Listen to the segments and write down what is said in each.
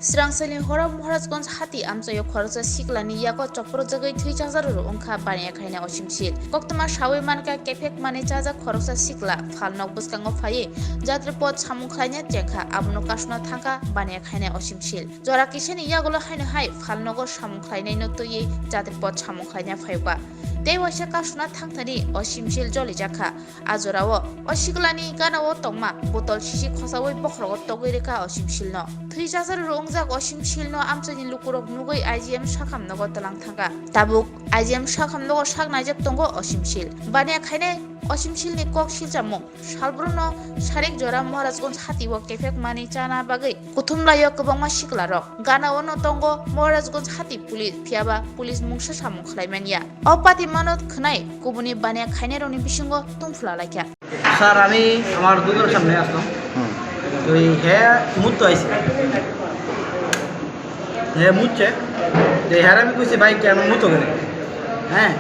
Srangsali hora Maharajganj hati amchayo khorsa siklani yako chopro jagai thui chajaruru ongkha baniya khaina osimsil koktoma shawi manka kefek mane chaja khorsa sikla phalnok buskango phaye jatre pot samung khlaina chekha abno kasna thangka baniya khaina osimsil jora kiseni yagulo haina hai phalnogo samung khlainai no tuyi jatre pot samung khlaina phaiba Dewaisa kasuna thangthani osimsil joli jakha ajorawo osiklani ganao tongma botol sisi khosawai bokhrogo togireka osimsilno thui chajaruru jak osimsilno amchani lukurok nugoi IGM sakhamnogo talang thangka tabuk IGM sakhamnogo saknajak tongo osimsil baniya khaine osimsilni kok siljamung salbruno sarik jora Maharajganj hatiwo kefek mani chana bagai kuthumlayo kwbangma siklarok ganao no tongo Maharajganj hati pulis phiaba pulis mungsa samung khlaimania opati manot khnai kubuni baniya khaine roni bisingo tungfula laikya sir আমি আমার দোকানের সামনে আসলাম তো হ্যাঁ মুহূর্ত আইসি হ্যাঁ মুচ্ছে তো হ্যাঁ আমি কইছি বাইক কেন মুতো করে হ্যাঁ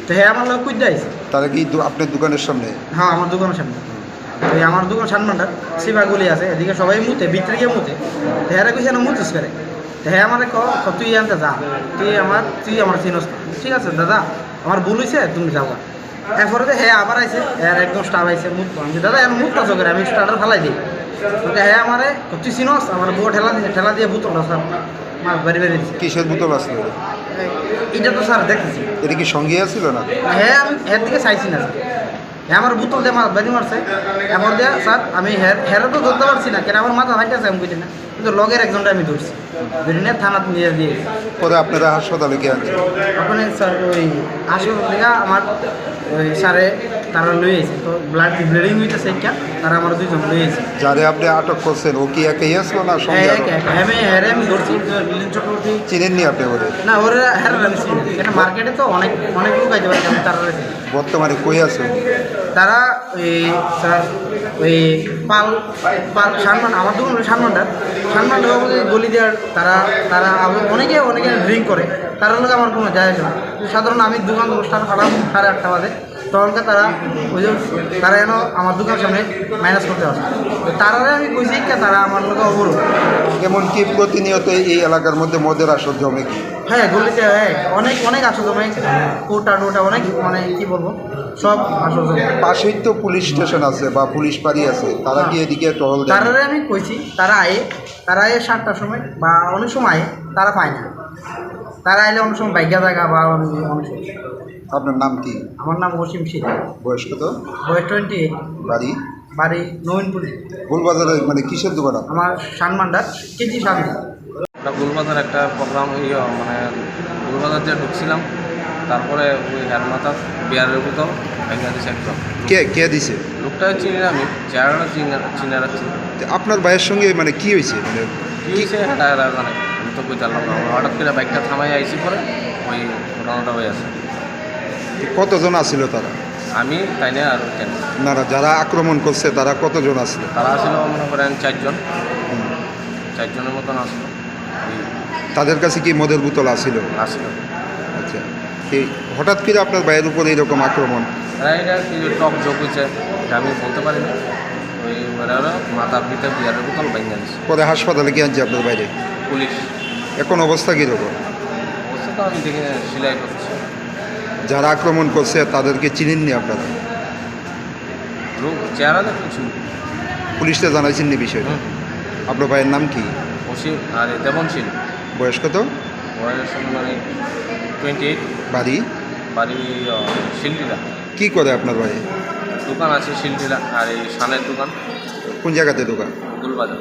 তো হ্যাঁ আমার লোক কুইতে আইসি তাহলে কি আপনার দোকানের সামনে? হ্যাঁ আমার দোকানের সামনে তো আমার দোকান সানমান্ডার শিবাগুলি আছে এদিকে সবাই মুতে ভিতরে গিয়ে মুতে তো হ্যাঁ কইছি না মুতিস করে তো হ্যাঁ আমার তুই আনতে যা তুই আমার চিনস না। ঠিক আছে দাদা আমার ভুল হয়েছে তুমি যাও এরপরে হ্যাঁ আবার আইসে হ্যাঁ একদম স্টাফ আইসে মুখ আমি দাদা এখন মুখ কাজ করে আমি স্টার্টার ফেলাই দিই ওকে হ্যাঁ আমারে তুই চিনস আমার বউ ঠেলা দিয়ে ভূত স্যার আমার বাড়ি বাড়ি দিচ্ছে কিসের বোতল আসলো? এটা তো স্যার দেখতেছি এটা কি সঙ্গে আসছিল না? হ্যাঁ আমি এর দিকে চাইছি না স্যার হ্যাঁ আমার বোতল দিয়ে আমার বাড়ি মারছে এমন দিয়ে স্যার আমি হেরে তো ধরতে পারছি না কেন আমার মাথা হাইতে আছে আমি বুঝি না কিন্তু লগের একজনটা আমি ধরছি ধরে নিয়ে থানাতে নিয়ে দিয়ে পরে আপনারা হাসপাতালে গিয়ে আনছেন? ওখানে স্যার ওই হাসপাতাল থেকে আমার ওই স্যারে তারা লই আছে তো ব্লিডিং হইতেছে একটা তারা আমার দুইজন লই আছে যারে আপনি আটক করছেন ও কি একাই আসলো না সঙ্গে আরো? হ্যাঁ আমি ধরছি বিল্ডিং চক্রবর্তী চিনেননি আপনি ওরে? না ওরা হ্যাঁ আমি চিনি এটা মার্কেটে তো অনেক লোক আইতে পারে আমি তারা বর্তমানে কই আছে? তারা ওই স্যার ওই পাল সানমান আমার দোকান সানমানটা গলি দেওয়ার তারা অনেকে ড্রিঙ্ক করে তারা লোক আমার কোনো যায় আসে না সাধারণ আমি দোকান অনুষ্ঠান ফাটাম 8:30 বাজে তখনকার তারা ওই যে তারা যেন আমার দোকান সামনে মাইনাস করতে আসে তারারে আমি কইছি তারা আমার লোক অবরোধ এমনকি প্রতিনিয়ত এই এলাকার মধ্যে মদের আসর জমে কি? হ্যাঁ গলিতে হ্যাঁ অনেক আসল জমে কোটা টোটা অনেক মানে কী বলবো সব আসল জমে পাশেই তো পুলিশ স্টেশন আছে বা পুলিশ বাড়ি আছে, তারা কি এদিকে টহল দেয়? তারারে আমি কইছি তারা আয়ে 7টার সময় বা অনেক সময় আয়ে তারা পায় না তারা আইলে অনেক সময় বাইকা জায়গা বা অনেক সময়। আপনার নাম কি? আমার নাম অসীম শীল বয়স কত? বয়স 28 বাড়ি নবীনপুর গোলবাজারে মানে কিসের দোকান? আমার শানমান্ডার কেজি সামনে গোলবাজার একটা প্রোগ্রাম মানে গোলবাজার যে ঢুকছিলাম তারপরে ওই হেলমাথা বিয়ারের বোতল ভেঙে দিচ্ছে একদম। কে দিছে? লোকটা চিনি না আমি চেহারাটা চিনে রাখছি। আপনার ভাইয়ের সঙ্গে মানে কি হয়েছে? মানে কী হয়েছে এটা জানে আমি তো বই জানলাম না হঠাৎ করে বাইকটা থামাই আইসি পরে ওই ঘটনাটা হয়ে আছে। কতজন আসছিল তারা? আমি তাই না আর কেন না যারা আক্রমণ করছে তারা কতজন আসলো? তারা আসলে মনে করেন 4 জনের মতন আসলো। তাদের কাছে কি মদের বোতল আসছিল? আসলো আচ্ছা, এই হঠাৎ করে আপনার ভাইয়ের উপর এইরকম আক্রমণ? এটা কি টক যোগ হয়েছে এটা আমি বলতে পারি না। ওই ওরা মাথার ভিতরে বিয়ারের বোতল ভেঙে দিচ্ছে। পরে হাসপাতালে কি আনছে আপনার বাইরে? পুলিশ এখন অবস্থা কীরকম? অবস্থা তো আমি দেখে সেলাই করছি। যারা আক্রমণ করছে তাদেরকে চিনেননি আপনারা? লোক চেহারা দেখছি। পুলিশকে জানাইছেননি বিষয়টা? আপনার ভাইয়ের নাম কি? অসীম আর দেবনশীল। বয়স কত? বয়স মানে 28। বাড়ি শিলডিলা। কি করে আপনার ভাই? দোকান আছে শিলডিলা আর এই সানের দোকান। কোন জায়গাতে দোকান? গোলবাজার।